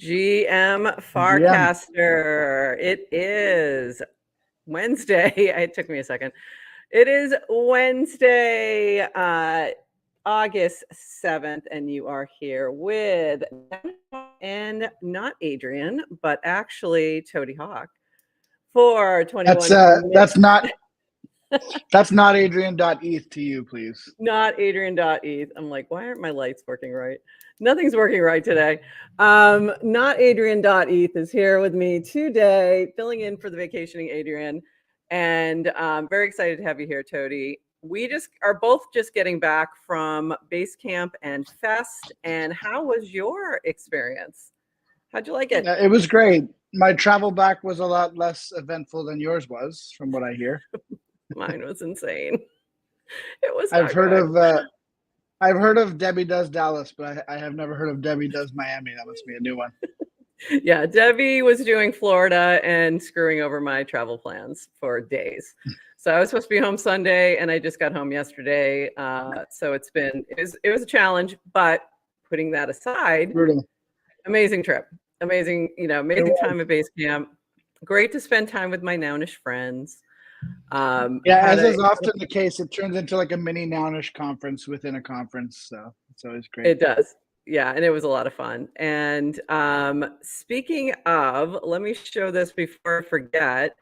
GM GM. Farcaster. It is Wednesday. It took me a second. It is Wednesday, August 7th, and you are here with and not Adrian, but actually Toady Hawk for 21 minutes. That's not Adrian.eth to you, please. Not Adrian.eth. I'm like, why aren't my lights working right? Nothing's working right today. Not Adrian.eth is here with me today, filling in for the vacationing Adrian. And very excited to have you here, Toady. We just are both just getting back from base camp and fest. And how was your experience? How'd you like it? It was great. My travel back was a lot less eventful than yours was, from what I hear. Mine was insane. It was. I've heard of Debbie Does Dallas, but I have never heard of Debbie Does Miami. That must be a new one. Yeah, Debbie was doing Florida and screwing over my travel plans for days. So I was supposed to be home Sunday, and I just got home yesterday. So it was a challenge, but putting that aside, Brutal. Amazing trip, amazing time at base camp. Great to spend time with my Nounish friends. As is often the case, it turns into like a mini Nounish conference within a conference. So it's always great. It does. Yeah, and it was a lot of fun. And speaking of, let me show this before I forget.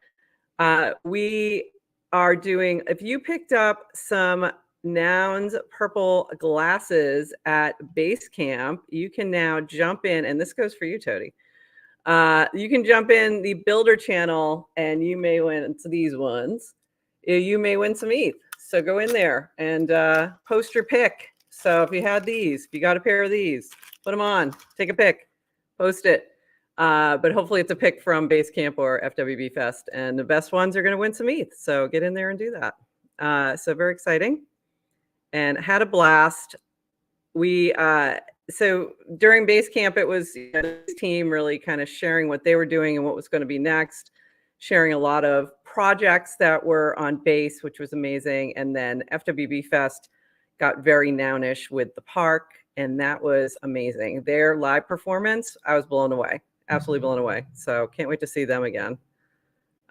We are doing, if you picked up some Nouns purple glasses at base camp, you can now jump in, and this goes for you, Toady. You can jump in the builder channel and you may win these ones. You may win some ETH. So go in there and post your pick. So if you had these, if you got a pair of these, put them on, take a pic, post it. But hopefully it's a pick from base camp or FWB Fest, and the best ones are going to win some ETH. So get in there and do that. So very exciting, and had a blast. So during base camp, it was this team really kind of sharing what they were doing and what was going to be next, sharing a lot of projects that were on base, which was amazing. And then FWB Fest got very Nounish with the park, and that was amazing. Their live performance, I was blown away, absolutely blown away. So can't wait to see them again.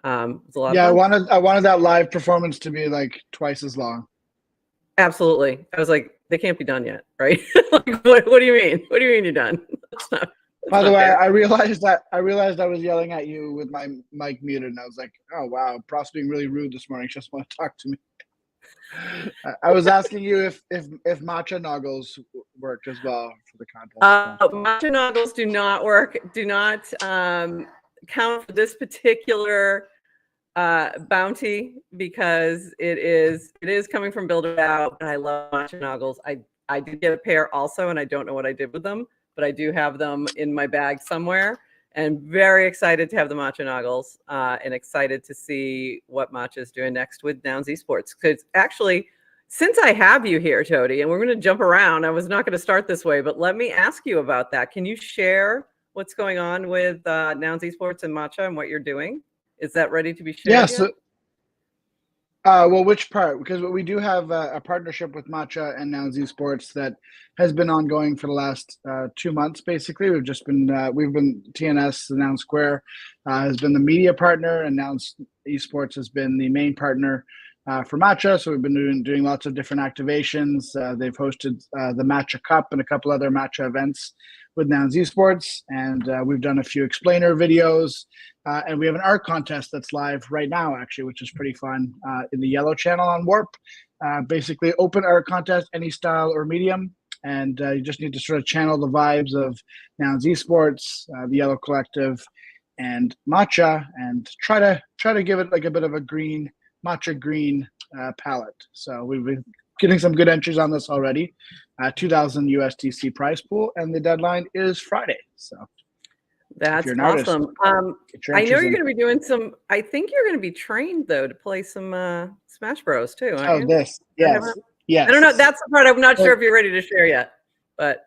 It was a lot of fun. I wanted that live performance to be like twice as long. Absolutely. I was like, they can't be done yet, right? Like, what do you mean? What do you mean you're done? By the way, I realized I was yelling at you with my mic muted, and I was like, oh wow, Pross being really rude this morning. She just want to talk to me. I was asking you if matcha noggles worked as well for the contest. Matcha noggles do not work. Do not count for this particular bounty, because it is coming from Builder Out, and I love matcha noggles. I did get a pair also, and I don't know what I did with them, but I do have them in my bag somewhere, and very excited to have the matcha noggles, and excited to see what Matcha is doing next with Nouns Esports. Because actually, since I have you here, Toady, and we're going to jump around, I was not going to start this way, but let me ask you about that. Can you share what's going on with Nouns Esports and Matcha and what you're doing? Is that ready to be shared? Yes. Yeah, well, which part? Because we do have a partnership with Matcha and Nouns Esports that has been ongoing for the last 2 months. Basically, we've been TNS, the Nouns Square, has been the media partner, and Nouns Esports has been the main partner for Matcha. So we've been doing lots of different activations. They've hosted the Matcha Cup and a couple other Matcha events with Nouns Esports, and we've done a few explainer videos, and we have an art contest that's live right now, actually, which is pretty fun, in the yellow channel on Warp. Basically, open art contest, any style or medium, and you just need to sort of channel the vibes of Nouns Esports, the Yellow Collective, and Matcha, and try to give it like a bit of a green matcha green palette. So we've been getting some good entries on this already. 2,000 USDC prize pool, and the deadline is Friday. So that's awesome. I know you're going to be doing some. I think you're going to be trained though to play some Smash Bros too. Aren't you? Yes. I don't know. That's the part I'm not sure if you're ready to share yet. But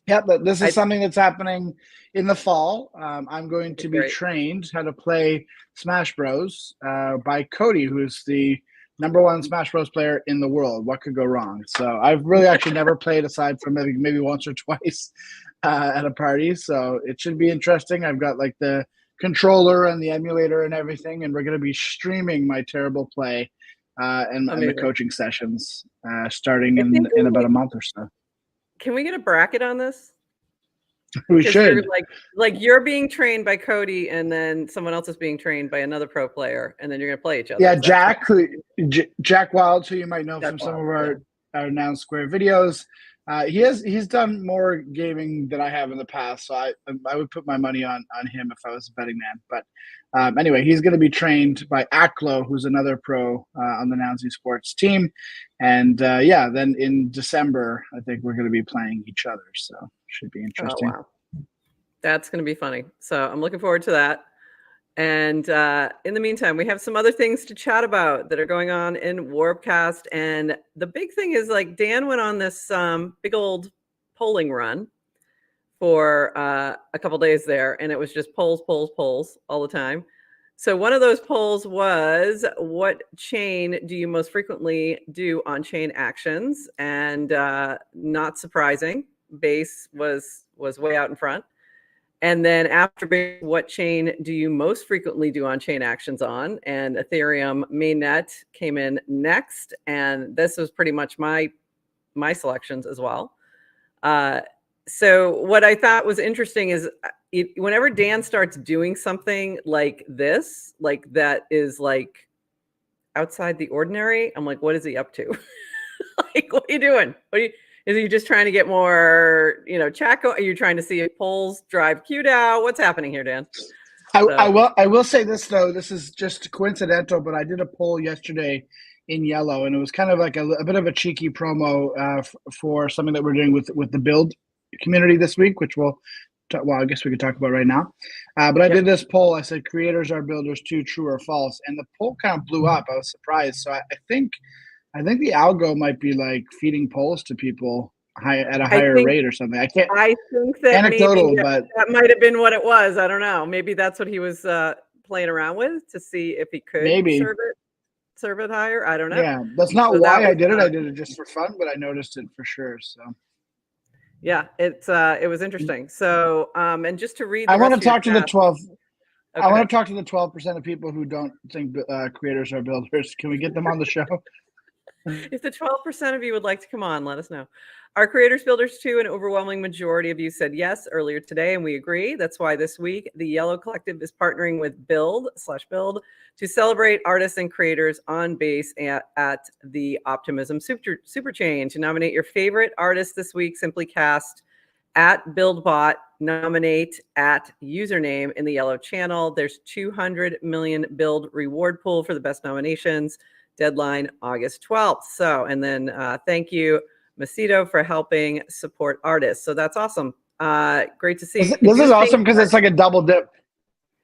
yeah, but this is something that's happening in the fall. I'm going to be trained how to play Smash Bros by Cody, who's the #1 Smash Bros player in the world. What could go wrong? So I've really actually never played aside from maybe once or twice. at a party, so it should be interesting. I've got like the controller and the emulator and everything, and we're going to be streaming my terrible play and the Amazing. coaching sessions starting I think in about a month or so. can we get a bracket on this? We Because you're should. like you're being trained by Cody, and then someone else is being trained by another pro player, and then you're gonna play each other. Yeah, Jack Wilds, who you might know That's from some wild. of Yeah. our Noun Square videos. He's done more gaming than I have in the past, so I would put my money on him if I was a betting man. But anyway, he's going to be trained by Aklo, who's another pro on the Nouns Sports team, and yeah, then in December I think we're going to be playing each other, so should be Oh interesting. wow, that's gonna be funny. So I'm looking forward to that. And in the meantime, we have some other things to chat about that are going on in Warpcast. And the big thing is like Dan went on this big old polling run for a couple days there, and it was just polls, polls, polls all the time. So one of those polls was, what chain do you most frequently do on chain actions? And not surprising, Base was way out in front. And then after, what chain do you most frequently do on chain actions on? And Ethereum mainnet came in next, and this was pretty much my selections as well. So what I thought was interesting is whenever Dan starts doing something like this, like that is like outside the ordinary, I'm like, what is he up to? Like, what are you doing? Is he just trying to get more, Chaco? Are you trying to see if polls drive QDAO? What's happening here, Dan? I will say this though. This is just coincidental, but I did a poll yesterday in yellow, and it was kind of like a bit of a cheeky promo for something that we're doing with the build community this week, which well, I guess we could talk about right now. But I did this poll. I said, "Creators are builders too, true or false?" And the poll kind of blew up. I was surprised. So I think the algo might be like feeding polls to people at a higher rate or something. I think that anecdotal, maybe but that might have been what it was. I don't know. Maybe that's what he was playing around with to see if he could maybe serve it higher. I don't know. Yeah, that's not why I did it. I did it just for fun, but I noticed it for sure. So yeah, it was interesting. So and just to read, I want to talk to the 12. Okay. I want to talk to the 12% of people who don't think creators are builders. Can we get them on the show? If the 12% of you would like to come on, let us know. Are creators builders too? An overwhelming majority of you said yes earlier today, and we agree. That's why this week the Yellow Collective is partnering with Build to celebrate artists and creators on Base at the Optimism Super Chain. To nominate your favorite artist this week, simply cast at BuildBot, nominate at username in the Yellow channel. There's 200 million Build reward pool for the best nominations. Deadline August 12th. So, and then thank you, Macedo, for helping support artists. So that's awesome. Great to see. This is awesome because it's like a double dip.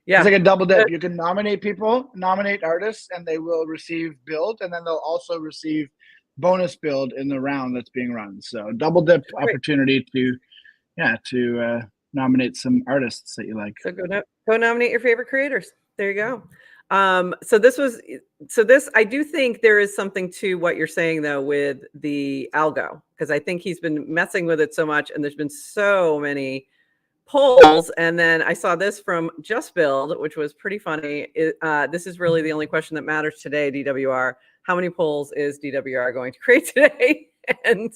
Yeah. It's like a double dip. You can nominate people, nominate artists, and they will receive build, and then they'll also receive bonus build in the round that's being run. So double dip opportunity to nominate some artists that you like. So go nominate your favorite creators. There you go. So this, I do think there is something to what you're saying though with the algo, because I think he's been messing with it so much, and there's been so many polls. And then I saw this from Just Build, which was pretty funny. This is really the only question that matters today, DWR. How many polls is DWR going to create today? And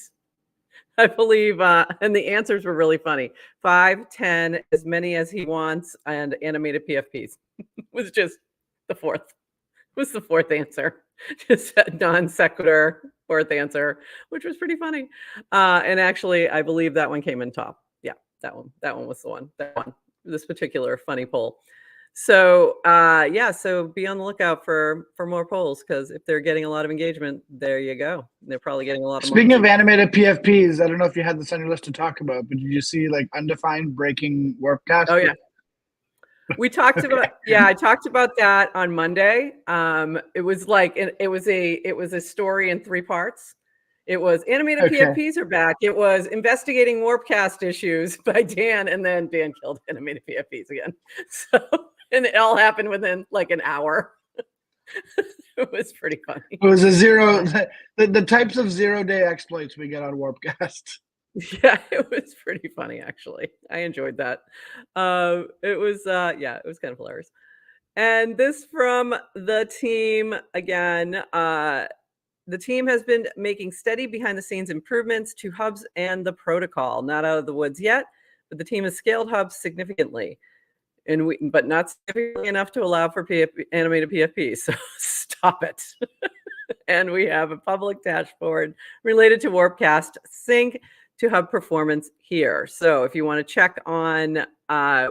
I believe, and the answers were really funny. 5, 10, as many as he wants, and animated PFPs was just the fourth answer. Just a non sequitur fourth answer, which was pretty funny. And actually, I believe that one came in top. Yeah, that one was the one. That one, this particular funny poll. So so be on the lookout for more polls, because if they're getting a lot of engagement, there you go. They're probably getting a lot of. Speaking of animated PFPs, I don't know if you had this on your list to talk about, but did you see like undefined breaking Warpcast? Oh yeah. We talked about I talked about that on Monday. It was like it was a story in 3 parts. It was animated PFPs are back. It was investigating Warpcast issues by Dan, and then Dan killed animated PFPs again. So, and it all happened within like an hour. It was pretty funny. It was a zero. The types of 0-day exploits we get on Warpcast. Yeah, it was pretty funny actually. I enjoyed that. It was kind of hilarious. And this from the team again. The team has been making steady behind the scenes improvements to hubs and the protocol. Not out of the woods yet, but the team has scaled hubs significantly, but not significantly enough to allow for animated PFP. So stop it. And we have a public dashboard related to Warpcast sync to hub performance here. So if you want to check on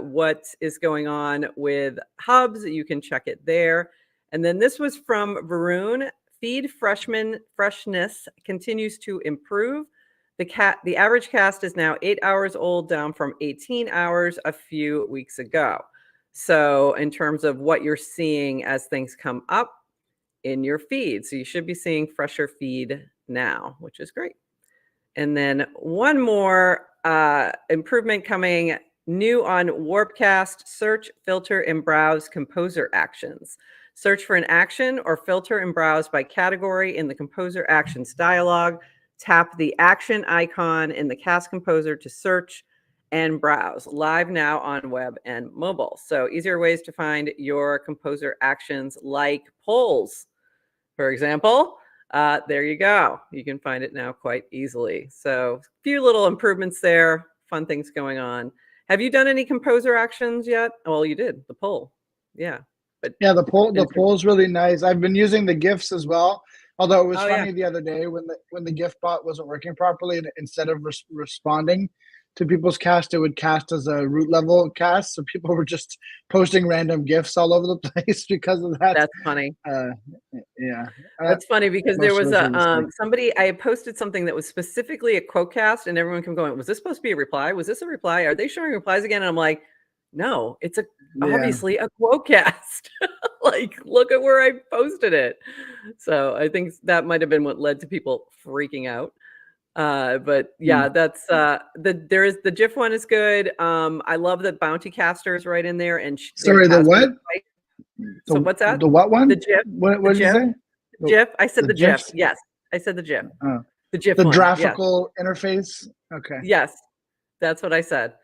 what is going on with hubs, you can check it there. And then this was from Varun. Feed freshness continues to improve. The average cast is now 8 hours old, down from 18 hours a few weeks ago. So in terms of what you're seeing as things come up in your feed, so you should be seeing fresher feed now, which is great. And then one more improvement coming new on Warpcast: search, filter, and browse composer actions. Search for an action or filter and browse by category in the composer actions dialog. Tap the action icon in the cast composer to search and browse. Live now on web and mobile. So easier ways to find your composer actions, like polls, for example. There you go. You can find it now quite easily. So a few little improvements there, fun things going on. Have you done any composer actions yet? Well, you did the poll. Yeah. But yeah, the poll is really nice. I've been using the GIFs as well. Although it was funny the other day when the GIF bot wasn't working properly, and instead of responding to people's cast, it would cast as a root level cast. So people were just posting random GIFs all over the place because of that. That's funny. Yeah, that's funny because there was somebody, I posted something that was specifically a quote cast, and everyone kept going, was this supposed to be a reply? Was this a reply? Are they showing replies again? And I'm like, no, it's obviously a quote cast. Like, look at where I posted it. So I think that might have been what led to people freaking out. But yeah, that's the GIF one is good. I love that Bounty Caster is right in there. And sorry, the what? So what's that? The what one? The GIF. What did you say? The GIF. I said the GIF. GIFs? Yes, I said the GIF. Oh. The GIF. The one. graphical interface. Okay. Yes, that's what I said.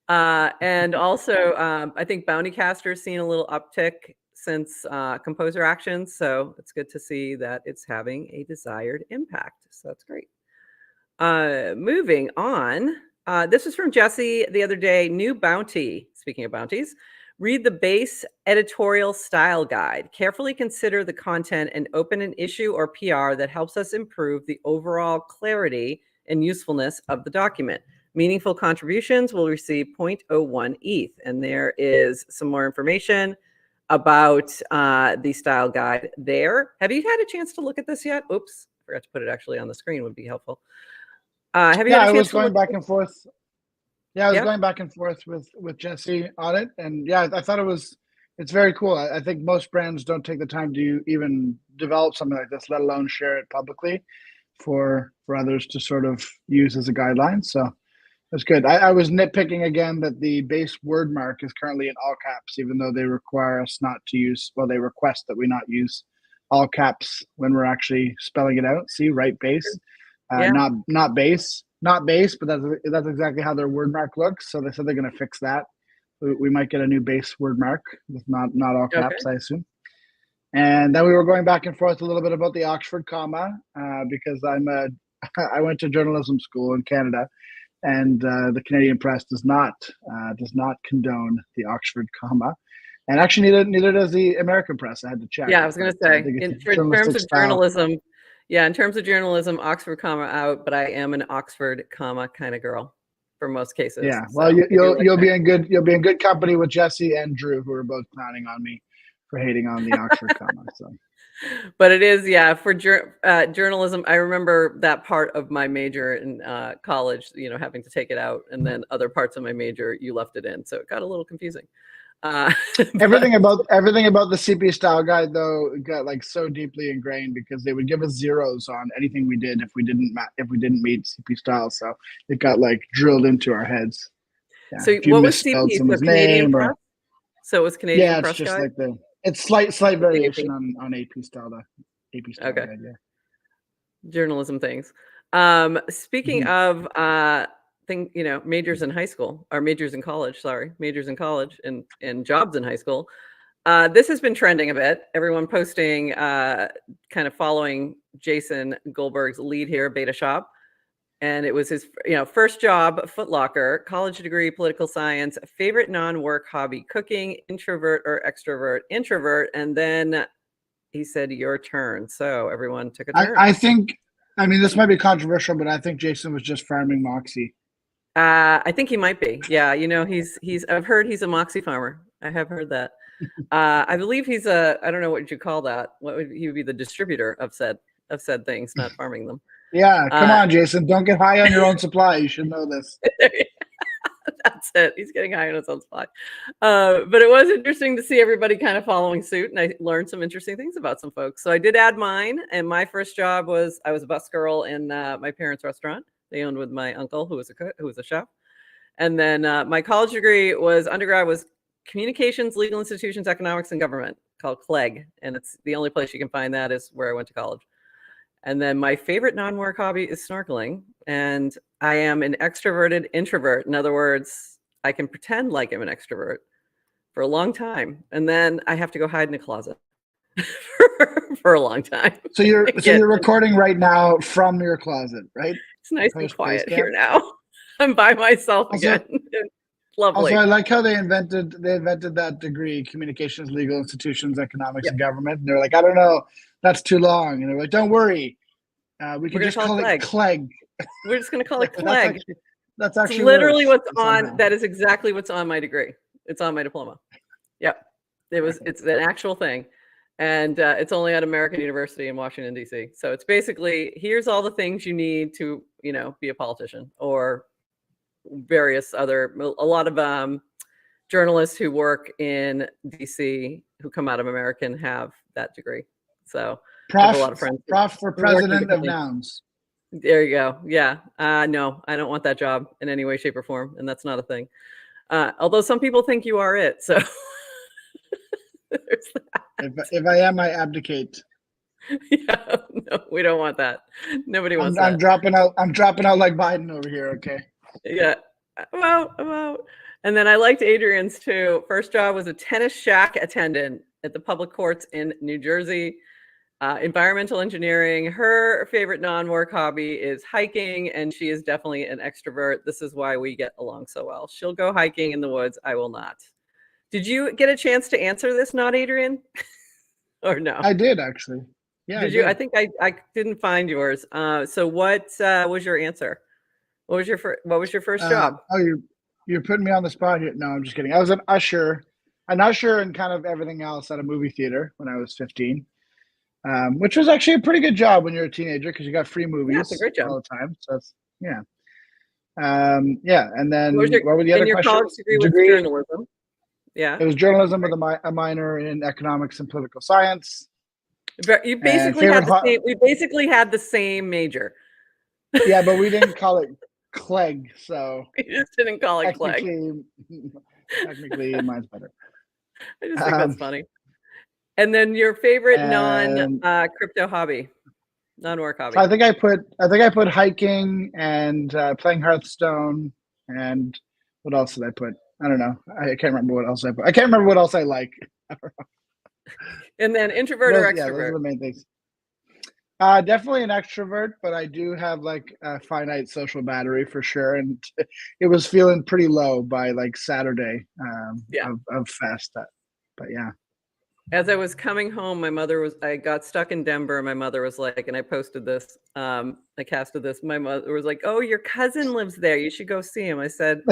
And also, I think Bounty Caster has seen a little uptick since composer actions. So it's good to see that it's having a desired impact. So that's great. Moving on. This was from Jesse the other day. New bounty. Speaking of bounties, read the base editorial style guide. Carefully consider the content and open an issue or PR that helps us improve the overall clarity and usefulness of the document. Meaningful contributions will receive 0.01 ETH. And there is some more information about the style guide there. Have you had a chance to look at this yet? Oops, I forgot to put it actually on the screen, would be helpful. Have you had a chance I was to going back and forth. Yeah, I was going back and forth with Jesse on it. And yeah, I thought it's very cool. I think most brands don't take the time to even develop something like this, let alone share it publicly for others to sort of use as a guideline. So that's good. I was nitpicking again that the base word mark is currently in all caps, even though they require us not to use, well, they request that we not use all caps when we're actually spelling it out. See, right base, not base, but that's exactly how their word mark looks. So they said they're going to fix that. We might get a new base word mark with not all caps, I assume. And then we were going back and forth a little bit about the Oxford comma because I went to journalism school in Canada. And the Canadian press does not condone the Oxford comma, and actually neither does the American press. I had to check. Yeah, I was going to say in terms of journalism. Yeah, in terms of journalism, Oxford comma out, but I am an Oxford comma kind of girl for most cases. Yeah, well, so you'll be in good company with Jesse and Drew, who are both clowning on me for hating on the Oxford comma. So. But it is, for journalism. I remember that part of my major in college, having to take it out, and then other parts of my major, you left it in. So it got a little confusing. Everything about the CP style guide, though, got like so deeply ingrained because they would give us zeros on anything we did if we didn't meet CP style. So it got like drilled into our heads. Yeah. So what was CP? So Canadian press? So it was Canadian press guide? Yeah, it's just guide? like it's slight variation on AP style. The AP style. Okay. Guide, yeah. Journalism things. Speaking Mhm. of majors in high school or majors in college, sorry, majors in college and jobs in high school. This has been trending a bit. Everyone posting, kind of following Jason Goldberg's lead here, Beta Shop. And it was his, first job, Foot Locker, college degree, political science, favorite non-work hobby, cooking, introvert or extrovert, introvert. And then he said, your turn. So everyone took a turn. I think, I mean, this might be controversial, but I think Jason was just farming Moxie. I think he might be. Yeah, he's I've heard he's a Moxie farmer. I have heard that. I believe he's I don't know what you call that. He would be the distributor of said things, not farming them. Yeah, come Uh, on, Jason. Don't get high on your own supply. You should know this. that's it. He's getting high on his own supply. But it was interesting to see everybody kind of following suit, and I learned some interesting things about some folks. So I did add mine, and my first job was I was a bus girl in my parents' restaurant. They owned with my uncle, who was a cook, who was a chef. And then my college degree was undergrad was communications, legal institutions, economics, and government, called CLEG. And it's the only place you can find that is where I went to college. And then my favorite non-work hobby is snorkeling. And I am an extroverted introvert. In other words, I can pretend like I'm an extrovert for a long time. And then I have to go hide in a closet for a long time. So you're recording right now from your closet, right? It's nice and quiet here now. I'm by myself again. Lovely. Also, I like how they invented that degree, communications, legal institutions, economics, Yep. and government. And they're like, I don't know, that's too long. And they're like, don't worry, we can just call it CLEG. We're just going to call it CLEG. That's actually literally worse, what's on. That is exactly what's on my degree. It's on my diploma. Yep. It's an actual thing. And it's only at American University in Washington, D.C. So it's basically, here's all the things you need to, be a politician or various other, a lot of journalists who work in DC who come out of American have that degree. So I have a lot of friends. Prof for president of nouns. There you go. Yeah. No, I don't want that job in any way, shape, or form. And that's not a thing. Although some people think you are it. So there's that. If I am, I abdicate. Yeah, no, we don't want that. Nobody wants that. I'm dropping out. I'm dropping out like Biden over here. Okay. Yeah. Well. And then I liked Adrian's too. First job was a tennis shack attendant at the public courts in New Jersey. Environmental engineering. Her favorite non-work hobby is hiking, and she is definitely an extrovert. This is why we get along so well. She'll go hiking in the woods. I will not. Did you get a chance to answer this, not Adrian? Or no? I did actually. Yeah. Did you? I think I didn't find yours. So what was your answer? What was your first job? Oh, you're putting me on the spot here. No, I'm just kidding. I was an usher and kind of everything else at a movie theater when I was 15, which was actually a pretty good job when you're a teenager because you got free movies It's a great job. all the time. So that's, yeah. And then what were the other questions? College degree was journalism. Yeah. It was journalism with a minor in economics and political science. You basically had the same. We basically had the same major. Yeah, but we didn't call it CLEG, so we just didn't call it CLEG. Technically, mine's better. I just think that's funny. And then your favorite non-crypto hobby, non-work hobby. I think I put hiking and playing Hearthstone, and what else did I put? I don't know. I can't remember what else I put. I can't remember what else I like. And then introvert or extrovert? Yeah, those are the main things. Definitely an extrovert, but I do have like a finite social battery for sure. And it was feeling pretty low by like Saturday of fest. But yeah. As I was coming home, I got stuck in Denver. My mother was like, and I posted this, I casted this. My mother was like, oh, your cousin lives there. You should go see him. I said,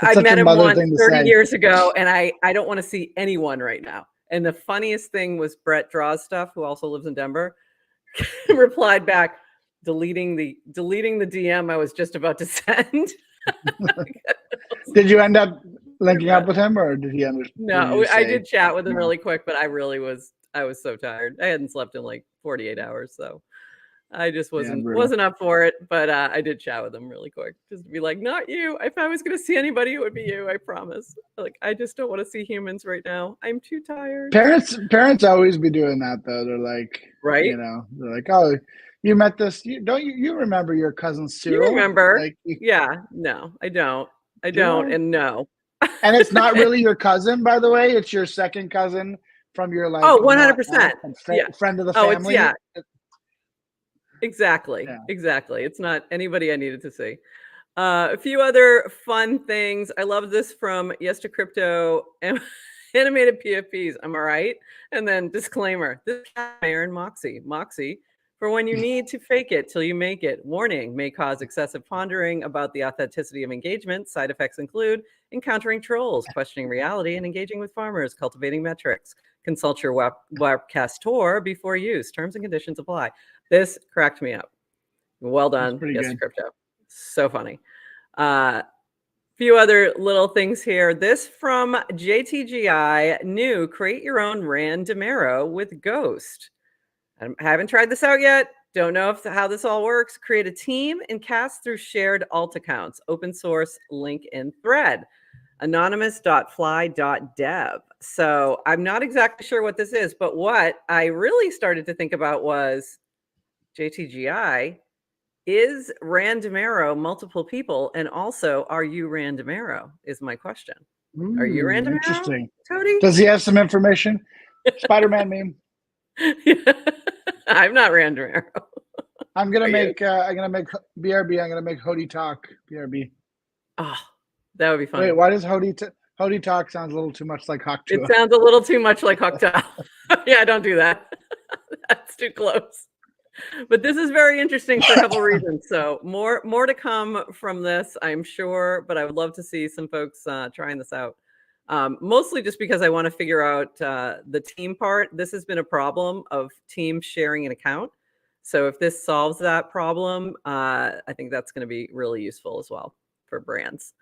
I met him once 30 years ago, and I don't want to see anyone right now. And the funniest thing was Brett Draws Stuff, who also lives in Denver, replied back, deleting the DM I was just about to send. Did you end up linking up with him, or did he understand? No, I did chat with him really quick, but I was so tired. I hadn't slept in like 48 hours, so I just wasn't up for it. But I did chat with him really quick, just to be like, not you. If I was going to see anybody, it would be you. I promise. Like, I just don't want to see humans right now. I'm too tired. Parents always be doing that though. They're like, right? They're like, oh, You met this. Don't you remember your cousin You Cyril? remember? Like, Yeah. No, I don't. I do don't. I? And no. And it's not really your cousin, by the way. It's your second cousin from your like Oh, not 100%. aunt, but Yeah. friend of the Oh, it's, family. yeah, exactly. Yeah. Exactly. It's not anybody I needed to see. A few other fun things. I love this from Yes to Crypto animated PFPs. Am I right? And then disclaimer: this is Mayor and Moxie. Moxie, for when you need to fake it till you make it. Warning: may cause excessive pondering about the authenticity of engagement. Side effects include encountering trolls, questioning reality, and engaging with farmers. Cultivating metrics. Consult your webcastor before use. Terms and conditions apply. This cracked me up. Well That's done. pretty Yes to good. Crypto. So funny. Few other little things here. This from JTGI, new create your own Randamero with Ghost. I haven't tried this out yet. Don't know how this all works. Create a team and cast through shared alt accounts. Open source link in thread. Anonymous.fly.dev. So I'm not exactly sure what this is, but what I really started to think about was JTGI. Is Randamero multiple people? And also, are you Randamero? Is my question. Are you Randamero, Interesting. Cody? Does he have some information? Spider-Man meme. I'm not Randamero. I'm gonna Are you? make. I'm gonna make BRB. I'm gonna make Hody Talk BRB. Oh, that would be Wait, funny. why does Hody Talk sounds a little too much like It Haktua? sounds a little too much like cocktail. Yeah, don't do that. That's too close. But this is very interesting for a couple reasons. So more to come from this, I'm sure. But I would love to see some folks trying this out. Mostly just because I want to figure out the team part. This has been a problem of teams sharing an account. So if this solves that problem, I think that's going to be really useful as well for brands.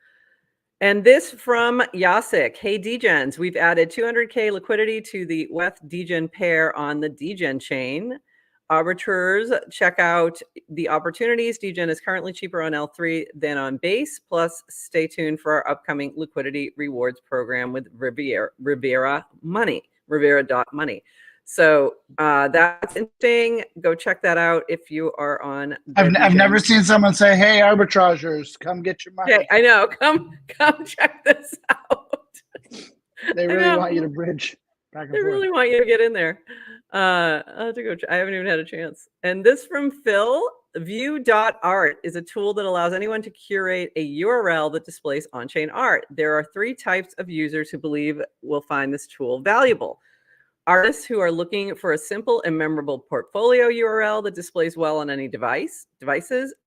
And this from Yasik. Hey, Degens, we've added 200K liquidity to the WETH Degen pair on the Degen chain. Arbiters, check out the opportunities. Degen is currently cheaper on L3 than on base. Plus, stay tuned for our upcoming liquidity rewards program with Rivera Money, Rivera.money. So that's interesting. Go check that out if you are on the I've never Degen. seen someone say, "Hey, arbitragers, come get your money." Yeah, I know. Come check this out. They I really want you know. to bridge back and They forth. really want you to get in there. I'll have to go. I haven't even had a chance. And this from Phil. View.art is a tool that allows anyone to curate a URL that displays on-chain art. There are 3 types of users who believe will find this tool valuable. Artists who are looking for a simple and memorable portfolio URL that displays well on any devices,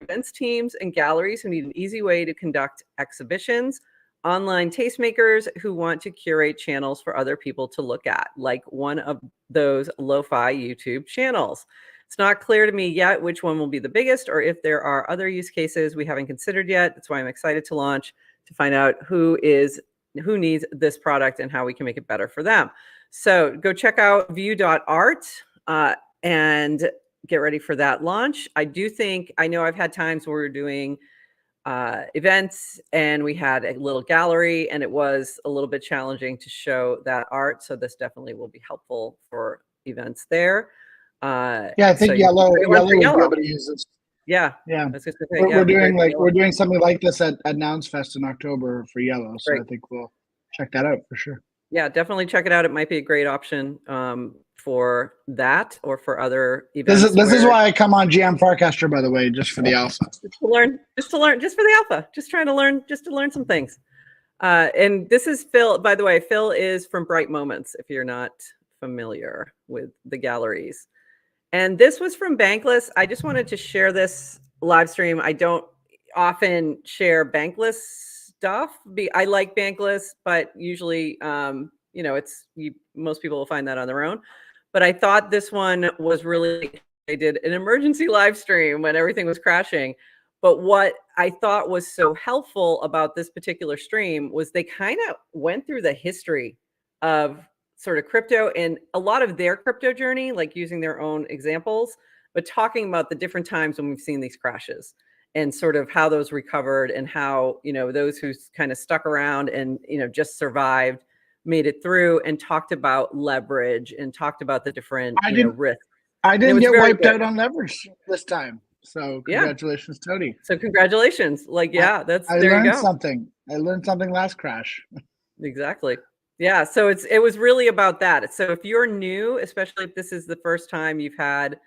events teams, and galleries who need an easy way to conduct exhibitions, online tastemakers who want to curate channels for other people to look at, like one of those lo-fi YouTube channels. It's not clear to me yet which one will be the biggest or if there are other use cases we haven't considered yet. That's why I'm excited to launch to find out who needs this product and how we can make it better for them. So go check out view.art and get ready for that launch. I know I've had times where we're doing events and we had a little gallery and it was a little bit challenging to show that art. So this definitely will be helpful for events there. Yeah, I think So yellow will be yellow. able to use this. Yeah. Yeah, I was just gonna say, yeah, we're it'd be great doing for yellow. we're doing something like this at Nouns Fest in October for yellow. So Great. I think we'll check that out for sure. Yeah, definitely check it out. It might be a great option for that or for other events. This is why I come on GM Farcaster, by the way, just for the alpha. Just for the alpha, just trying to learn, just to learn some things. And this is Phil, by the way. Phil is from Bright Moments, if you're not familiar with the galleries. And this was from Bankless. I just wanted to share this live stream. I don't often share Bankless stuff. I like Bankless, but usually, most people will find that on their own. But I thought this one was really, they did an emergency live stream when everything was crashing. But what I thought was so helpful about this particular stream was they kind of went through the history of sort of crypto and a lot of their crypto journey, like using their own examples, but talking about the different times when we've seen these crashes and sort of how those recovered and how, those who kind of stuck around and, just survived, made it through, and talked about leverage and talked about the different, I didn't risks. I And it didn't was get very wiped good. out on levers this time. So Yeah. congratulations, Tony. So congratulations. Like, yeah, I there you learned go. something. I learned something last crash. Exactly. Yeah. So it was really about that. So if you're new, especially if this is the first time you've had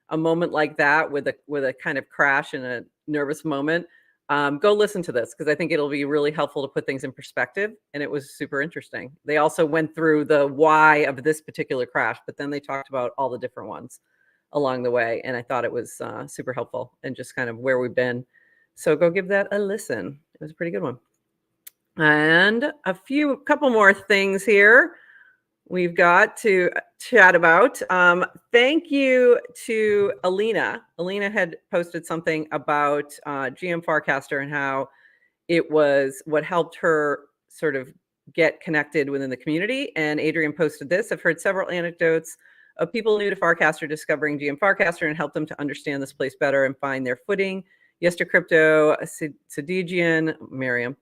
a moment like that with a kind of crash and a nervous moment, go listen to this because I think it'll be really helpful to put things in perspective. And it was super interesting. They also went through the why of this particular crash, but then they talked about all the different ones along the way. And I thought it was super helpful and just kind of where we've been. So go give that a listen. It was a pretty good one. And a couple more things here we've got to chat about. Thank you to Alina. Alina had posted something about GM Farcaster and how it was what helped her sort of get connected within the community. And Adrian posted this. I've heard several anecdotes of people new to Farcaster discovering GM Farcaster and help them to understand this place better and find their footing. Yester Crypto, Sadigian, Miriam,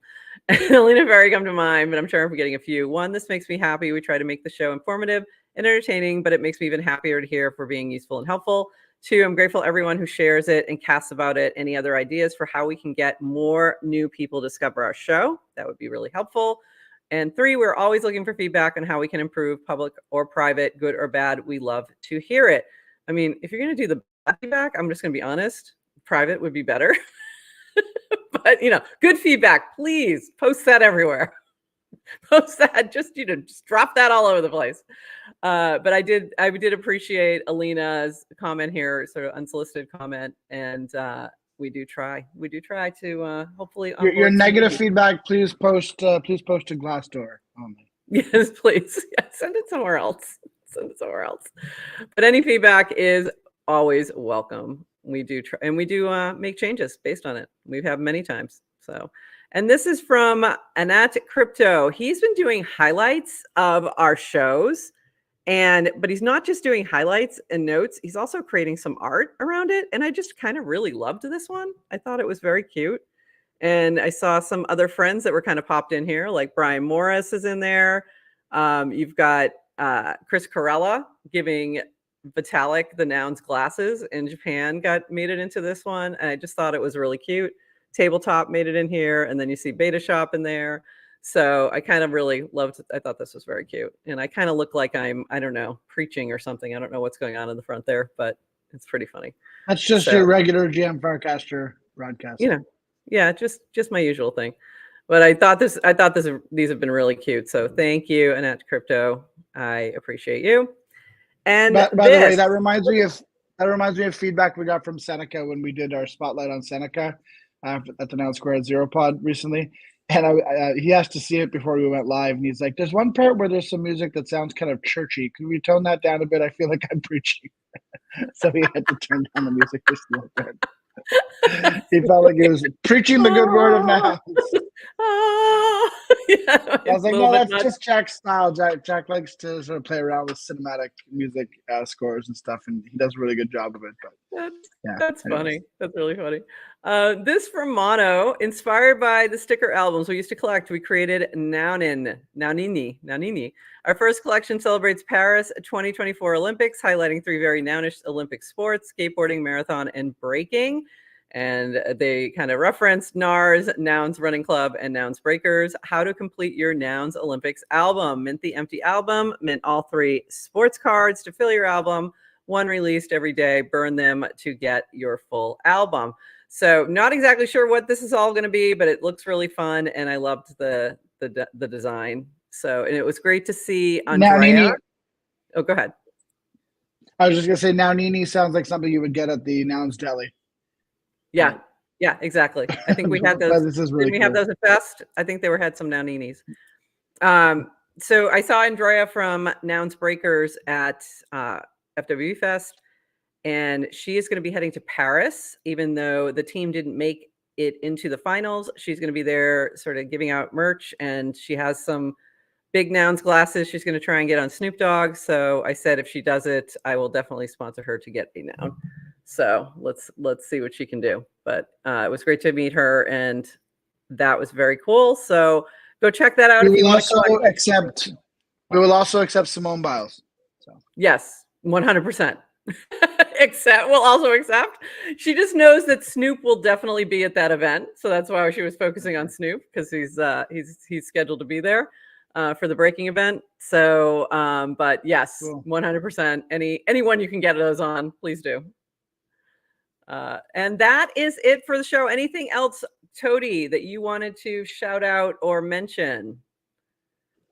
and Alina Ferry come to mind, but I'm sure I'm forgetting a few. One, this makes me happy. We try to make the show informative and entertaining, but it makes me even happier to hear for being useful and helpful. Two, I'm grateful to everyone who shares it and casts about it. Any other ideas for how we can get more new people to discover our show? That would be really helpful. And three, we're always looking for feedback on how we can improve, public or private, good or bad. We love to hear it. I mean, if you're going to do the bad feedback, I'm just going to be honest, private would be better. But, good feedback, please post that everywhere. Post that, just drop that all over the place. But I did appreciate Alina's comment here, sort of unsolicited comment, and we do try to hopefully Your onboard some negative new feedback, please post to Glassdoor only. Yes, please. Yeah, send it somewhere else. But any feedback is always welcome. We do try, and we do make changes based on it. We've had many times. So, and this is from Anat Crypto. He's been doing highlights of our shows, but he's not just doing highlights and notes. He's also creating some art around it, and I just kind of really loved this one. I thought it was very cute. And I saw some other friends that were kind of popped in here, like Brian Morris is in there. You've got Chris Corella giving Vitalik the Nouns glasses in Japan made it into this one. And I just thought it was really cute. Tabletop made it in here. And then you see Beta Shop in there. So I kind of really loved it. I thought this was very cute. And I kind of look like I don't know, preaching or something. I don't know what's going on in the front there, but it's pretty funny. That's just your regular GM Farcaster broadcast. Yeah, just my usual thing. But I thought these have been really cute. So thank you, Annette Crypto. I appreciate you. And by the way, that reminds me of feedback we got from Seneca when we did our spotlight on Seneca at the Noun Squared Zero Pod recently. And he asked to see it before we went live, and he's like, "There's one part where there's some music that sounds kind of churchy. Could we tone that down a bit? I feel like I'm preaching." So he had to turn down the music just a little bit. He felt like he was preaching the good word of nouns. Yeah, I was like, no, that's just Jack's style. Jack likes to sort of play around with cinematic music scores and stuff, and he does a really good job of it. But that's funny. That's really funny. This from Mono, inspired by the sticker albums we used to collect, we created Nounini. Our first collection celebrates Paris 2024 Olympics, highlighting 3 very nounish Olympic sports: skateboarding, marathon, and breaking. And they kind of referenced NARS, Nouns Running Club, and Nouns Breakers. How to complete your Nouns Olympics album. Mint the empty album, mint all 3 sports cards to fill your album. 1 released every day. Burn them to get your full album. So not exactly sure what this is all going to be, but it looks really fun, and I loved the design. So, and it was great to see Andrea. Oh, go ahead. I was just going to say, Nounini sounds like something you would get at the Nouns Deli. Yeah, exactly. I think we had those. This is really Didn't we have those at Best? I think they had some Nouninis. So I saw Andrea from Nouns Breakers at FW Fest, and she is going to be heading to Paris, even though the team didn't make it into the finals. She's going to be there sort of giving out merch, and she has some big Nouns glasses she's going to try and get on Snoop Dogg. So I said if she does it, I will definitely sponsor her to get a Noun. So let's see what she can do. But it was great to meet her, and that was very cool. So go check that out. We will also accept Simone Biles. So yes, 100%. Accept. She just knows that Snoop will definitely be at that event, so that's why she was focusing on Snoop, because he's scheduled to be there for the breaking event. So, but yes, Cool. 100%. Anyone you can get those on, please do. And that is it for the show. Anything else, Toady, that you wanted to shout out or mention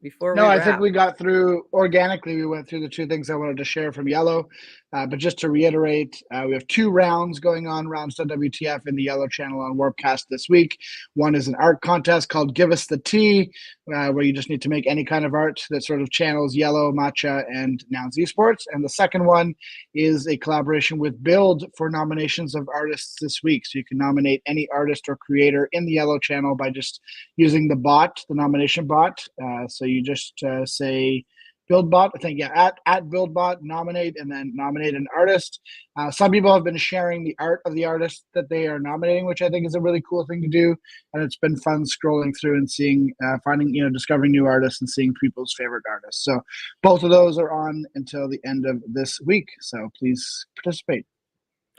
before No, we I think wrap? we got through organically. We went through the two things I wanted to share from Yellow. But just to reiterate, we have 2 rounds going on, rounds.wtf in the Yellow channel on Warpcast this week. One is an art contest called Give Us the Tea, where you just need to make any kind of art that sort of channels Yellow, Matcha, and Nouns Esports. And the second one is a collaboration with Build for nominations of artists this week. So you can nominate any artist or creator in the Yellow channel by just using the bot, the nomination bot. So you just say BuildBot, I think, yeah, at BuildBot, nominate, and then nominate an artist. Some people have been sharing the art of the artist that they are nominating, which I think is a really cool thing to do. And it's been fun scrolling through and seeing, finding, discovering new artists and seeing people's favorite artists. So both of those are on until the end of this week. So please participate.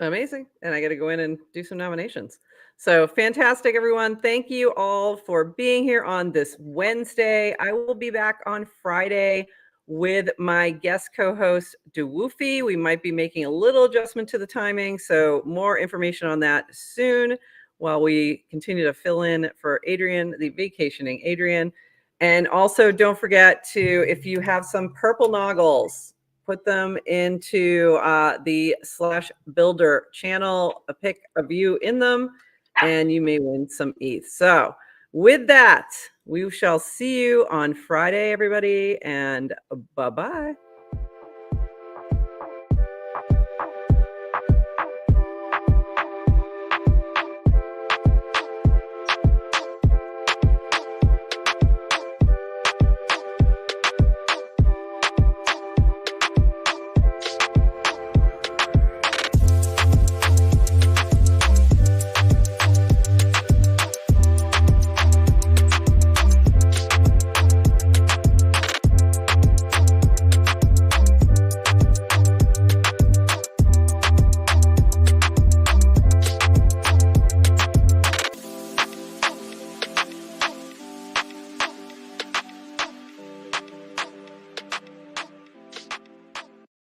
Amazing. And I got to go in and do some nominations. So fantastic, everyone. Thank you all for being here on this Wednesday. I will be back on Friday with my guest co-host, DeWoofy. We might be making a little adjustment to the timing, so more information on that soon while we continue to fill in for Adrian, the vacationing Adrian. And also don't forget to, if you have some purple noggles, put them into the /builder channel, pick a view in them, and you may win some ETH. So with that, we shall see you on Friday, everybody, and bye-bye.